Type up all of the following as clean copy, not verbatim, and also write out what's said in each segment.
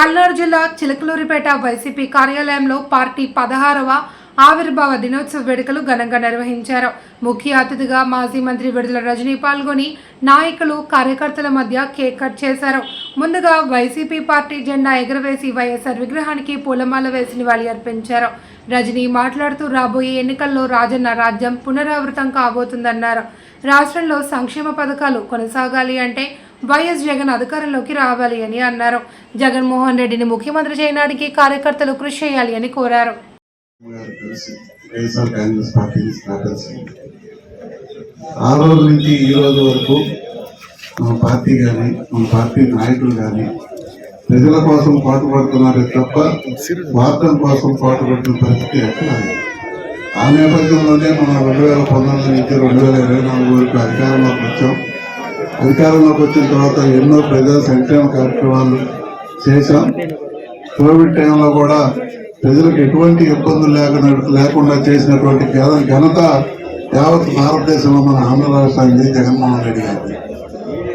పల్నాడు జిల్లా చిలకలూరిపేట వైసీపీ కార్యాలయంలో పార్టీ 16వ ఆవిర్భావ దినోత్సవ వేడుకలు ఘనంగా నిర్వహించారు. ముఖ్య అతిథిగా మాజీ మంత్రి విడుదల రజనీ పాల్గొని నాయకులు కార్యకర్తల మధ్య కేక్ కట్ చేశారు. ముందుగా వైసీపీ పార్టీ జెండా ఎగురవేసి వైఎస్ఆర్ విగ్రహానికి పూలమాల వేసి నివాళి అర్పించారు. రజనీ మాట్లాడుతూ రాబోయే ఎన్నికల్లో రాజన్న రాజ్యం పునరావృతం కాబోతుందన్నారు. రాష్ట్రంలో సంక్షేమ పథకాలు కొనసాగాలి అంటే వైఎస్ జగన్ అధికారంలోకి రావాలి అని అన్నారు. జగన్మోహన్ రెడ్డిని ముఖ్యమంత్రి చేయడానికి కార్యకర్తలు కృషి చేయాలి అని కోరారు. ఆ రోజు నుంచి ఈ రోజు వరకు మన పార్టీ కానీ మన పార్టీ నాయకులు కానీ ప్రజల కోసం పాటుపడుతున్నారే తప్ప స్వార్థం కోసం పాటుపడుతున్న పరిస్థితి ఎక్కడ. ఆ నేపథ్యంలోనే మనం 2019 నుంచి 2024 వరకు అధికారంలోకి వచ్చాం. అధికారంలోకి వచ్చిన తర్వాత ఎన్నో ప్రజా సంక్షేమ కార్యక్రమాలు చేశాం. కోవిడ్ టైంలో కూడా ప్రజలకు ఎటువంటి ఇబ్బందులు లేకుండా చేసినటువంటి ఘనత యావత్ భారతదేశంలో మన ఆంధ్ర రాష్ట్రానికి జగన్మోహన్ రెడ్డి గారి.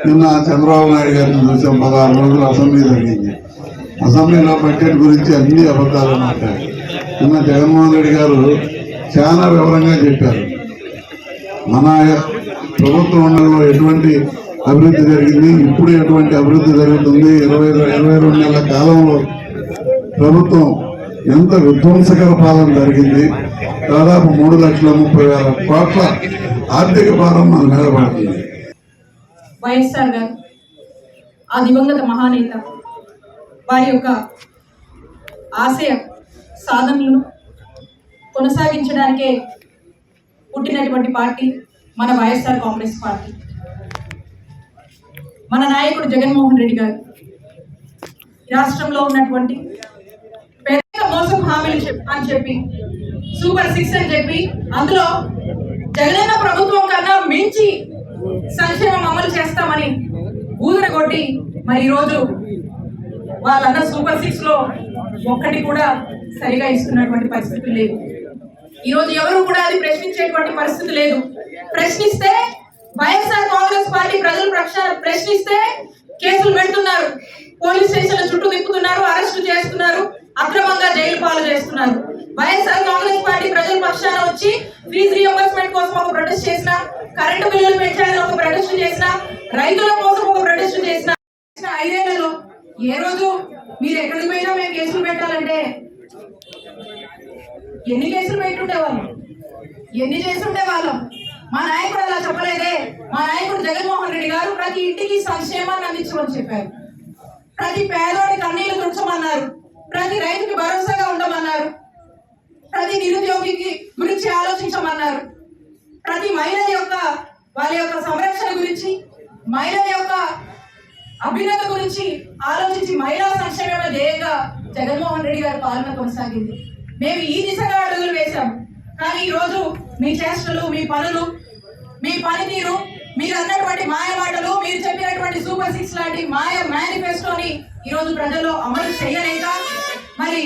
నిన్న చంద్రబాబు నాయుడు గారిని చూసాం. 16 రోజులు అసెంబ్లీ జరిగింది. అసెంబ్లీలో బడ్జెట్ గురించి అన్ని అబద్ధాలు మాట్లాడారు. నిన్న జగన్మోహన్ రెడ్డి గారు చాలా వివరంగా చెప్పారు. మన ప్రభుత్వ మండలంలో ఎటువంటి అభివృద్ధి జరిగింది, ఇప్పుడు ఎటువంటి అభివృద్ధి జరుగుతుంది, 22 నెలల కాలంలో ప్రభుత్వం ఎంత విధ్వంసకర పాలన జరిగింది. దాదాపు 3,30,000 కోట్ల ఆర్థిక భారం మన మీద పడుతుంది. వైఎస్ఆర్ గారు ఆ దివంగత మహానేత వారి యొక్క ఆశయ సాధనలను కొనసాగించడానికే పుట్టినటువంటి పార్టీ మన వైఎస్ఆర్ కాంగ్రెస్ పార్టీ. మన నాయకుడు జగన్మోహన్ రెడ్డి గారు రాష్ట్రంలో ఉన్నటువంటి పెద్ద మోసం హామీలు అని చెప్పి సూపర్ 6 అని చెప్పి అందులో జగనన్న ప్రభుత్వం కన్నా మించి సంక్షేమం అమలు చేస్తామని ఊదరగొట్టి మరి ఈరోజు వాళ్ళన్న సూపర్ 6 లో ఒక్కటి కూడా సరిగా ఇస్తున్నటువంటి పరిస్థితి లేదు. ఈరోజు ఎవరు కూడా అది ప్రశ్నించేటువంటి పరిస్థితి లేదు. ప్రశ్నిస్తే వైఎస్ఆర్ కాంగ్రెస్ పార్టీ ప్రజల పక్షాన ప్రశ్నిస్తే కేసులు పెడుతున్నారు, పోలీస్ స్టేషన్ల చుట్టూ తిప్పుతున్నారు, అరెస్టు చేస్తున్నారు, అక్రమంగా జైలు పాలు చేస్తున్నారు. వైఎస్ఆర్ కాంగ్రెస్ పార్టీ ప్రజల పక్షాన వచ్చి ఫీజు రియంబర్స్మెంట్ కోసం ఒక ప్రొటెస్ట్ చేసిన, కరెంటు బిల్లులు పెంచాలని ఒక ప్రొటెస్ట్ చేసిన, రైతుల కోసం ఒక ప్రొటెస్ట్ చేసిన 5 ఏళ్లలో ఏ రోజు మీరు ఎక్కడికి పోయినా మేము కేసులు పెట్టాలంటే ఎన్ని కేసులు పెట్టుండేవాళ్ళం, ఎన్ని చేస్తుండేవాళ్ళం. మా నాయకుడు అలా చెప్పలేదే. మా నాయకుడు జగన్మోహన్ రెడ్డి గారు ప్రతి ఇంటికి సంక్షేమాన్ని అందించమని చెప్పారు, ప్రతి పేదోడి కన్నీళ్లు తుడచమన్నారు, ప్రతి రైతుకి భరోసాగా ఉండమన్నారు, ప్రతి నిరుద్యోగికి గురించి ఆలోచించమన్నారు, ప్రతి మహిళ యొక్క వాళ్ళ యొక్క సంరక్షణ గురించి, మహిళల యొక్క అభ్యున్నత గురించి ఆలోచించి మహిళా సంక్షేమ ధ్యేయంగా జగన్మోహన్ రెడ్డి గారి పాలన కొనసాగింది. మేము ఈ దిశగా అడుగులు వేశాం. కానీ ఈరోజు మీ చేష్టలు, మీ పనులు, మీ పనితీరు, మీరు అన్నటువంటి మాయ మాటలు, మీరు చెప్పినటువంటి సూపర్ 6 లాంటి మాయ మేనిఫెస్టోని ఈరోజు ప్రజల్లో అమలు చేయలేక మరి